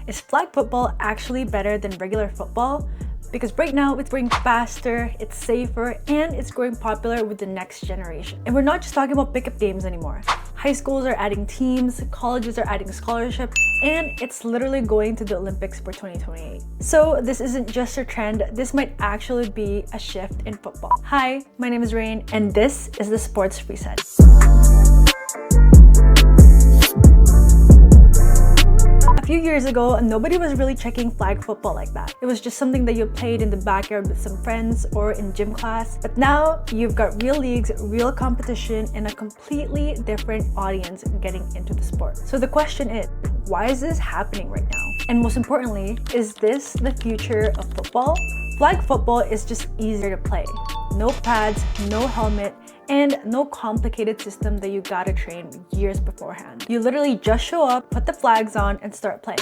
Is flag football actually better than regular football? Because right now it's growing faster, it's safer, and it's growing popular with the next generation. And we're not just talking about pickup games anymore. High schools are adding teams, colleges are adding scholarships, and it's literally going to the Olympics for 2028. So this isn't just a trend, this might actually be a shift in football. Hi, my name is Rain, and this is the Sports Reset. A few years ago, nobody was really checking flag football like that. It was just something that you played in the backyard with some friends or in gym class. But now you've got real leagues, real competition, and a completely different audience getting into the sport. So the question is, why is this happening right now? And most importantly, is this the future of football? Flag football is just easier to play. No pads, no helmet, and no complicated system that you gotta train years beforehand. You literally just show up, put the flags on, and start playing.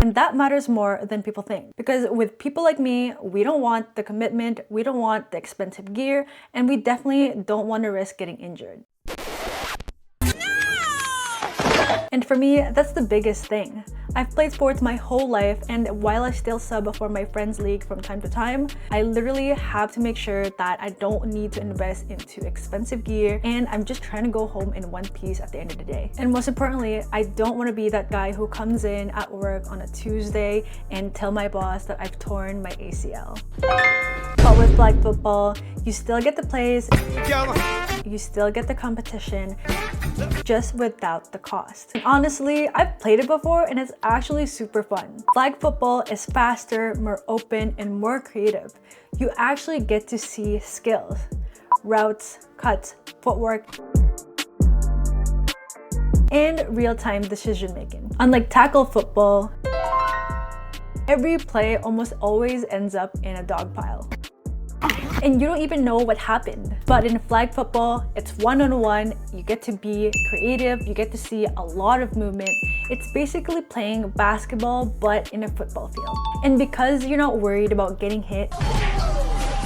And that matters more than people think. Because with people like me, we don't want the commitment, we don't want the expensive gear, and we definitely don't want to risk getting injured. And for me, that's the biggest thing. I've played sports my whole life, and while I still sub for my friends' league from time to time, I literally have to make sure that I don't need to invest into expensive gear, and I'm just trying to go home in one piece at the end of the day. And most importantly, I don't want to be that guy who comes in at work on a Tuesday and tell my boss that I've torn my ACL. But with flag football, you still get the plays, you still get the competition, just without the cost. And honestly, I've played it before and it's actually super fun. Flag football is faster, more open, and more creative. You actually get to see skills, routes, cuts, footwork, and real-time decision making. Unlike tackle football, every play almost always ends up in a dog pile. And you don't even know what happened. But in flag football, it's one-on-one, you get to be creative, you get to see a lot of movement. It's basically playing basketball, but in a football field. And because you're not worried about getting hit,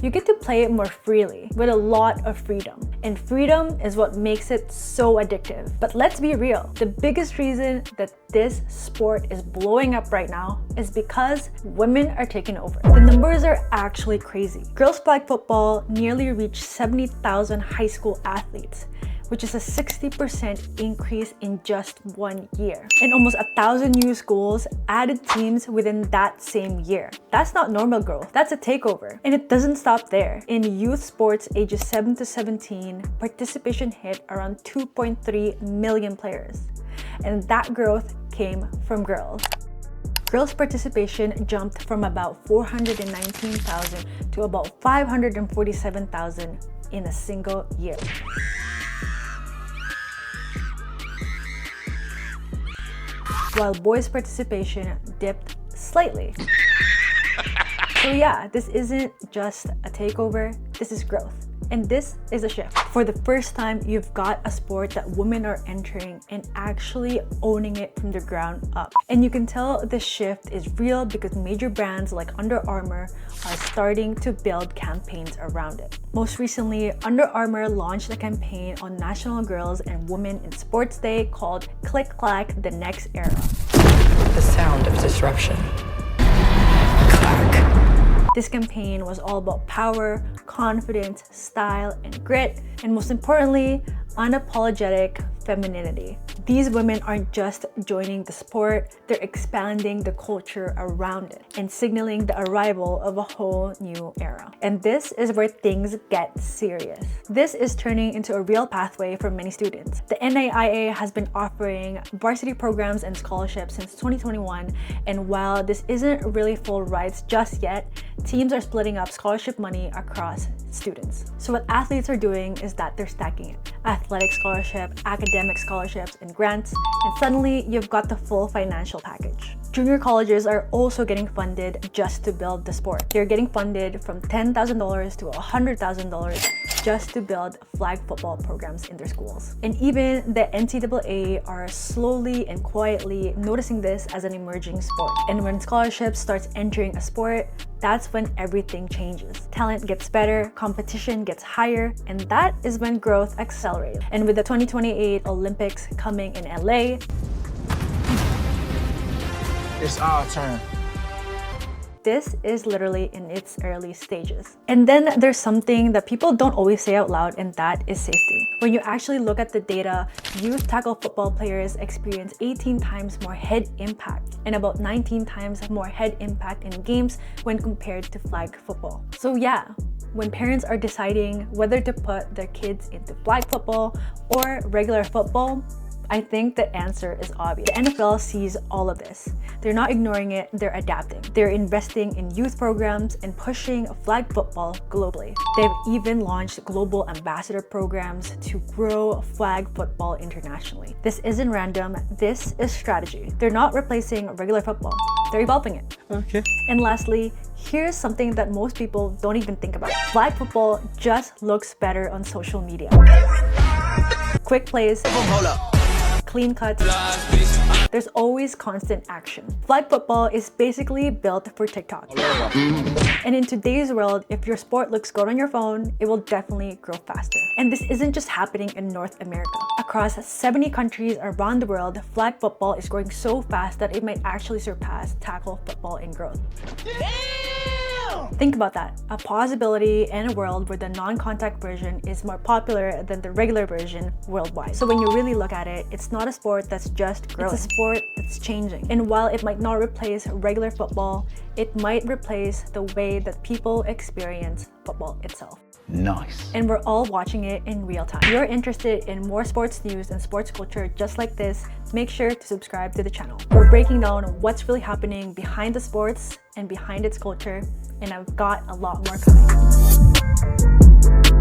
you get to play it more freely, with a lot of freedom. And freedom is what makes it so addictive. But let's be real, the biggest reason that this sport is blowing up right now is because women are taking over. The numbers are actually crazy. Girls flag football nearly reached 70,000 high school athletes, which is a 60% increase in just 1 year. And almost 1,000 new schools added teams within that same year. That's not normal growth, that's a takeover. And it doesn't stop there. In youth sports ages 7 to 17, participation hit around 2.3 million players. And that growth came from girls. Girls' participation jumped from about 419,000 to about 547,000 in a single year. While boys' participation dipped slightly. So yeah, this isn't just a takeover, this is growth. And this is a shift. For the first time, you've got a sport that women are entering and actually owning it from the ground up. And you can tell the shift is real because major brands like Under Armour are starting to build campaigns around it. Most recently, Under Armour launched a campaign on National Girls and Women in Sports Day called Click Clack, the Next Era. The sound of disruption. Clack. This campaign was all about power, confidence, style, and grit, and most importantly, unapologetic femininity. These women aren't just joining the sport, they're expanding the culture around it and signaling the arrival of a whole new era. And this is where things get serious. This is turning into a real pathway for many students. The NAIA has been offering varsity programs and scholarships since 2021, and while this isn't really full rides just yet, teams are splitting up scholarship money across students. So what athletes are doing is that they're stacking it. Athletic scholarship, academic scholarships, and grants, and suddenly you've got the full financial package. Junior colleges are also getting funded just to build the sport. They're getting funded from $10,000 to $100,000 just to build flag football programs in their schools. And even the NCAA are slowly and quietly noticing this as an emerging sport. And when scholarship starts entering a sport, that's when everything changes. Talent gets better, competition gets higher, and that is when growth accelerates. And with the 2028 Olympics coming in LA, it's our turn. this is literally in its early stages. And then there's something that people don't always say out loud, and that is safety. When you actually look at the data, youth tackle football players experience 18 times more head impact and about 19 times more head impact in games when compared to flag football. So yeah, when parents are deciding whether to put their kids into flag football or regular football, I think the answer is obvious. The NFL sees all of this. They're not ignoring it, they're adapting. They're investing in youth programs and pushing flag football globally. They've even launched global ambassador programs to grow flag football internationally. This isn't random, this is strategy. They're not replacing regular football, they're evolving it. Okay. And lastly, here's something that most people don't even think about. Flag football just looks better on social media. Quick plays, clean cuts, there's always constant action. Flag football is basically built for TikTok. And in today's world, if your sport looks good on your phone, it will definitely grow faster. And this isn't just happening in North America. Across 70 countries around the world, flag football is growing so fast that it might actually surpass tackle football in growth. Think about that, a possibility in a world where the non-contact version is more popular than the regular version worldwide. So when you really look at it, it's not a sport that's just growing. It's a sport that's changing. And while it might not replace regular football, it might replace the way that people experience football itself. Nice. And we're all watching it in real time. If you're interested in more sports news and sports culture just like this, make sure to subscribe to the channel. We're breaking down what's really happening behind the sports and behind its culture, and I've got a lot more coming.